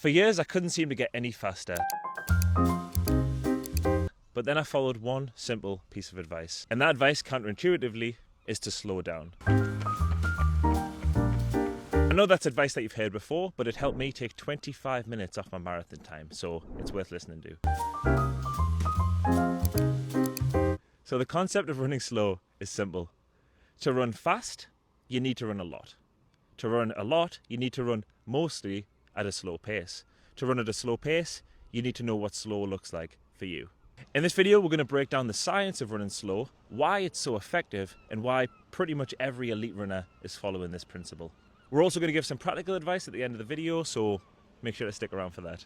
For years, I couldn't seem to get any faster. But then I followed one simple piece of advice. And that advice, counterintuitively, is to slow down. I know that's advice that you've heard before, but it helped me take 25 minutes off my marathon time, so it's worth listening to. So the concept of running slow is simple. To run fast, you need to run a lot. To run a lot, you need to run mostly at a slow pace. To run at a slow pace, you need to know what slow looks like for you. In this video, we're going to break down the science of running slow, why it's so effective, and why pretty much every elite runner is following this principle. We're also going to give some practical advice at the end of the video, so make sure to stick around for that.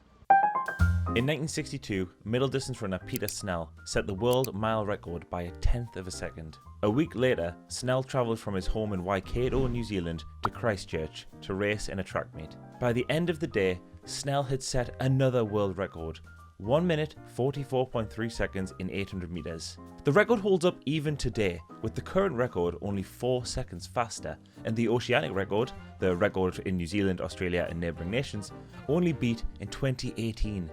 In 1962, middle distance runner Peter Snell set the world mile record by 1/10 of a second. A week later, Snell travelled from his home in Waikato, New Zealand to Christchurch to race in a track meet. By the end of the day, Snell had set another world record, 1 minute 44.3 seconds in 800 metres. The record holds up even today, with the current record only 4 seconds faster, and the oceanic record, the record in New Zealand, Australia and neighbouring nations, only beat in 2018.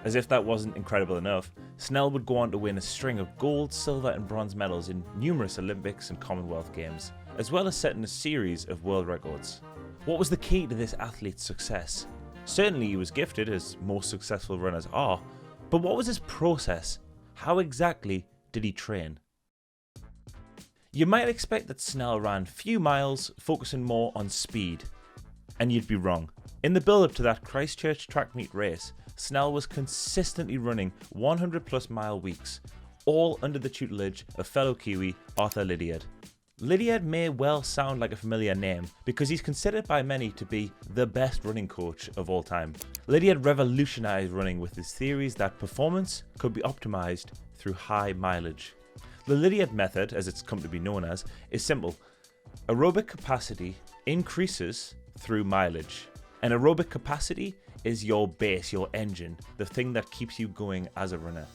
As if that wasn't incredible enough, Snell would go on to win a string of gold, silver and bronze medals in numerous Olympics and Commonwealth Games, as well as setting a series of world records. What was the key to this athlete's success? Certainly he was gifted, as most successful runners are, but what was his process? How exactly did he train? You might expect that Snell ran few miles, focusing more on speed. And you'd be wrong. In the build-up to that Christchurch track meet race, Snell was consistently running 100 plus mile weeks, all under the tutelage of fellow Kiwi Arthur Lydiard. Lydiard may well sound like a familiar name because he's considered by many to be the best running coach of all time. Lydiard revolutionized running with his theories that performance could be optimized through high mileage. The Lydiard method, as it's come to be known as, is simple. Aerobic capacity increases through mileage. And aerobic capacity is your base, your engine, the thing that keeps you going as a runner.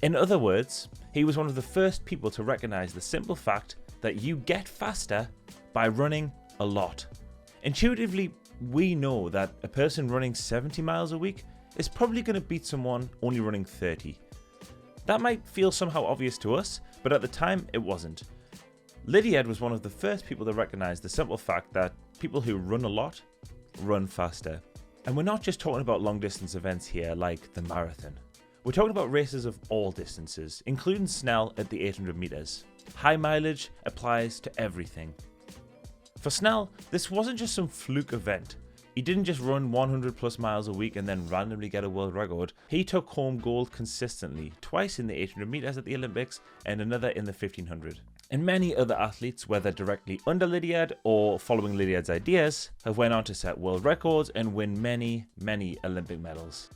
In other words, he was one of the first people to recognize the simple fact that you get faster by running a lot. Intuitively, we know that a person running 70 miles a week is probably going to beat someone only running 30. That might feel somehow obvious to us, but at the time it wasn't. Lydiard was one of the first people to recognize the simple fact that people who run a lot run faster. And we're not just talking about long distance events here like the marathon. We're talking about races of all distances, including Snell at the 800 metres. High mileage applies to everything. For Snell, this wasn't just some fluke event. He didn't just run 100 plus miles a week and then randomly get a world record. He took home gold consistently, twice in the 800 metres at the Olympics and another in the 1500. And many other athletes, whether directly under Lydiard or following Lydiard's ideas, have went on to set world records and win many, many Olympic medals.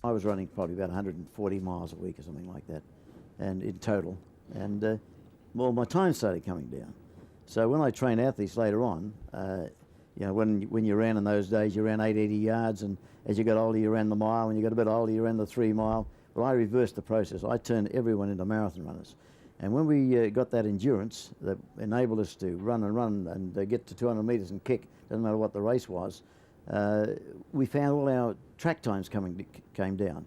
I was running probably about 140 miles a week or something like that, and in total. And my time started coming down. So when I trained athletes later on, when you ran in those days, you ran 880 yards, and as you got older, you ran the mile, and you got a bit older, you ran the 3 mile. Well, I reversed the process. I turned everyone into marathon runners. And when we got that endurance that enabled us to run and get to 200 metres and kick, doesn't matter what the race was, we found all our track times came down.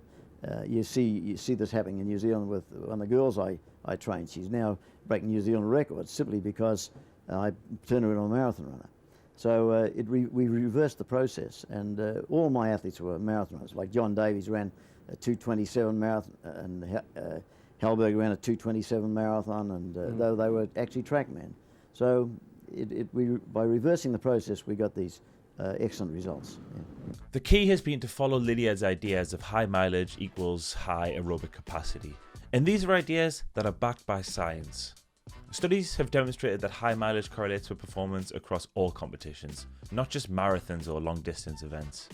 You see this happening in New Zealand with one of the girls I trained. She's now breaking New Zealand records simply because I turned her into a marathon runner. So we reversed the process, and all my athletes were marathoners. Like John Davies ran a 2:27 marathon, and Hellberg ran a 2:27 marathon, and though they were actually track men. So by reversing the process, we got these excellent results. Yeah. The key has been to follow Lydiard's ideas of high mileage equals high aerobic capacity. And these are ideas that are backed by science. Studies have demonstrated that high mileage correlates with performance across all competitions, not just marathons or long distance events.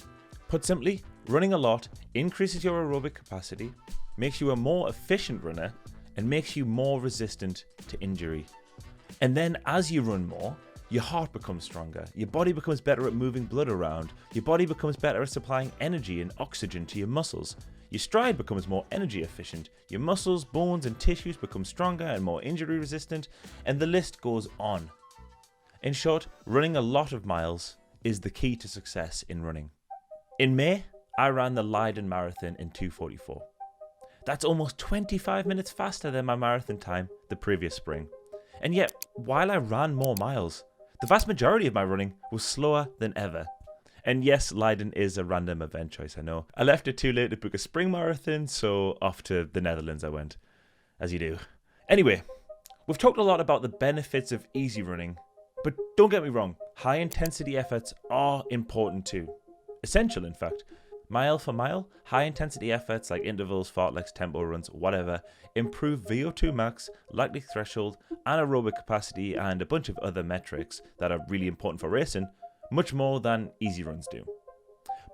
Put simply, running a lot increases your aerobic capacity, makes you a more efficient runner, and makes you more resistant to injury. And then as you run more, your heart becomes stronger, your body becomes better at moving blood around, your body becomes better at supplying energy and oxygen to your muscles, your stride becomes more energy efficient, your muscles, bones and tissues become stronger and more injury resistant, and the list goes on. In short, running a lot of miles is the key to success in running. In May, I ran the Leiden Marathon in 2:44. That's almost 25 minutes faster than my marathon time the previous spring. And yet, while I ran more miles, the vast majority of my running was slower than ever. And yes, Leiden is a random event choice, I know. I left it too late to book a spring marathon, so off to the Netherlands I went, as you do. Anyway, we've talked a lot about the benefits of easy running, but don't get me wrong, high intensity efforts are important too. Essential, in fact. Mile for mile, high intensity efforts like intervals, fartleks, tempo runs, whatever, improve VO2 max, lactic threshold, anaerobic capacity, and a bunch of other metrics that are really important for racing, much more than easy runs do.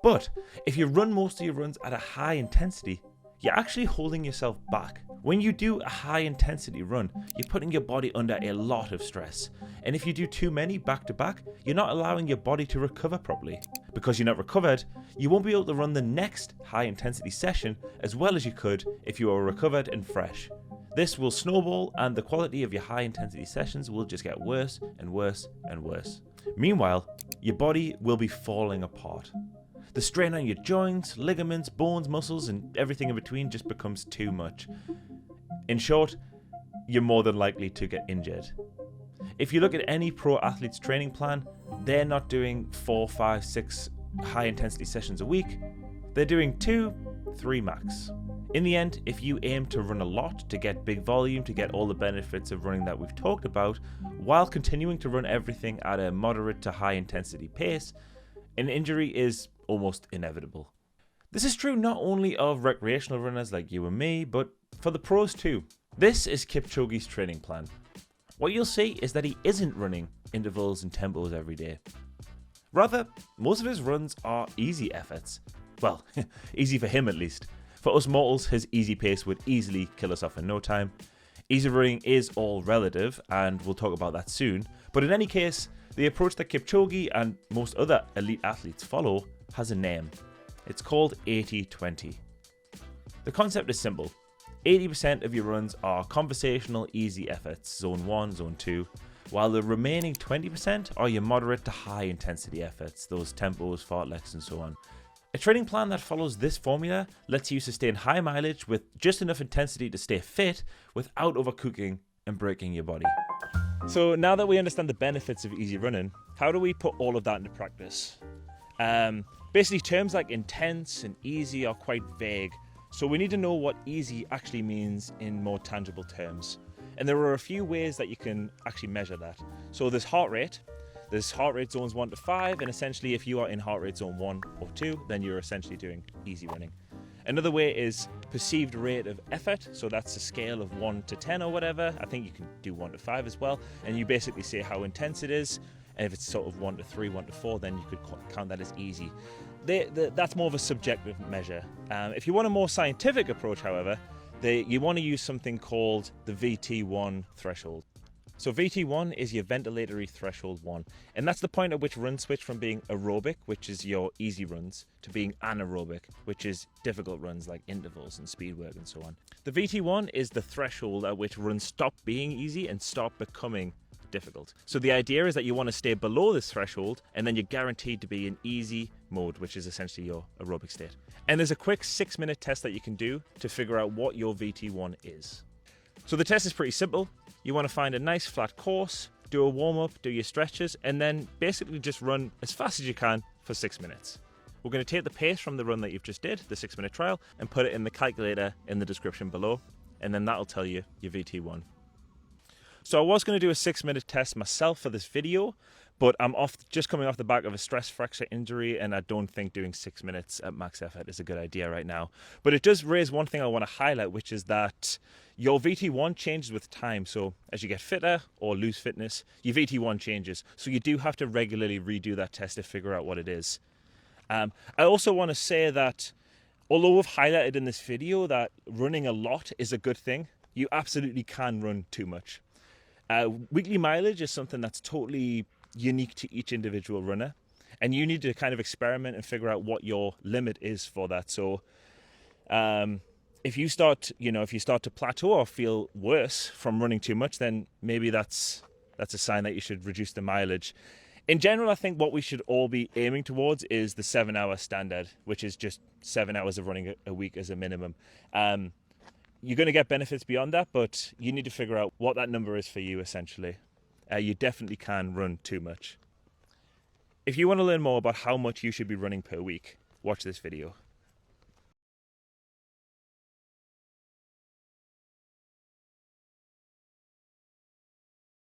But if you run most of your runs at a high intensity, you're actually holding yourself back. When you do a high intensity run, you're putting your body under a lot of stress. And if you do too many back to back, you're not allowing your body to recover properly. Because you're not recovered, you won't be able to run the next high intensity session as well as you could if you were recovered and fresh. This will snowball and the quality of your high intensity sessions will just get worse and worse and worse. Meanwhile, your body will be falling apart. The strain on your joints, ligaments, bones, muscles, and everything in between just becomes too much. In short, you're more than likely to get injured. If you look at any pro athlete's training plan, they're not doing 4, 5, 6 high intensity sessions a week. They're doing 2, 3 max. In the end, if you aim to run a lot, to get big volume, to get all the benefits of running that we've talked about, while continuing to run everything at a moderate to high intensity pace, an injury is almost inevitable. This is true not only of recreational runners like you and me, but for the pros too. This is Kipchoge's training plan. What you'll see is that he isn't running intervals and tempos every day. Rather, most of his runs are easy efforts. Well, easy for him at least. For us mortals, his easy pace would easily kill us off in no time. Easy running is all relative, and we'll talk about that soon. But in any case, the approach that Kipchoge and most other elite athletes follow has a name. It's called 80-20. The concept is simple. 80% of your runs are conversational easy efforts, zone 1, zone 2, while the remaining 20% are your moderate to high intensity efforts, those tempos, fartleks and so on. A training plan that follows this formula lets you sustain high mileage with just enough intensity to stay fit without overcooking and breaking your body. So now that we understand the benefits of easy running, how do we put all of that into practice? Basically, terms like intense and easy are quite vague, so we need to know what easy actually means in more tangible terms. And there are a few ways that you can actually measure that. So there's heart rate zones 1 to 5, and essentially if you are in heart rate zone 1 or 2, then you're essentially doing easy running. Another way is perceived rate of effort, so that's a scale of 1 to 10 or whatever. I think you can do 1 to 5 as well, and you basically say how intense it is, and if it's sort of 1 to 3, 1 to 4, then you could count that as easy. That's more of a subjective measure. If you want a more scientific approach, however, you want to use something called the VT1 threshold. So VT1 is your ventilatory threshold 1, and that's the point at which runs switch from being aerobic, which is your easy runs, to being anaerobic, which is difficult runs like intervals and speed work and so on. The VT1 is the threshold at which runs stop being easy and stop becoming difficult. So the idea is that you want to stay below this threshold, and then you're guaranteed to be in easy mode, which is essentially your aerobic state. And there's a quick 6-minute test that you can do to figure out what your VT1 is. So the test is pretty simple. You want to find a nice flat course, do a warm-up, do your stretches, and then basically just run as fast as you can for 6 minutes. We're going to take the pace from the run that you've just did, the 6-minute trial, and put it in the calculator in the description below, and then that'll tell you your VT1. So I was going to do a 6-minute test myself for this video, but I'm just coming off the back of a stress fracture injury, and I don't think doing 6 minutes at max effort is a good idea right now. But it does raise one thing I want to highlight, which is that your VT1 changes with time. So as you get fitter or lose fitness, your VT1 changes. So you do have to regularly redo that test to figure out what it is. I also want to say that although we've highlighted in this video that running a lot is a good thing, you absolutely can run too much. Weekly mileage is something that's totally unique to each individual runner, and you need to kind of experiment and figure out what your limit is for that. So if you start to plateau or feel worse from running too much, then maybe that's a sign that you should reduce the mileage. In general, I think what we should all be aiming towards is the 7-hour standard, which is just 7 hours of running a week as a minimum. You're going to get benefits beyond that, but you need to figure out what that number is for you, essentially. You definitely can run too much. If you want to learn more about how much you should be running per week, watch this video.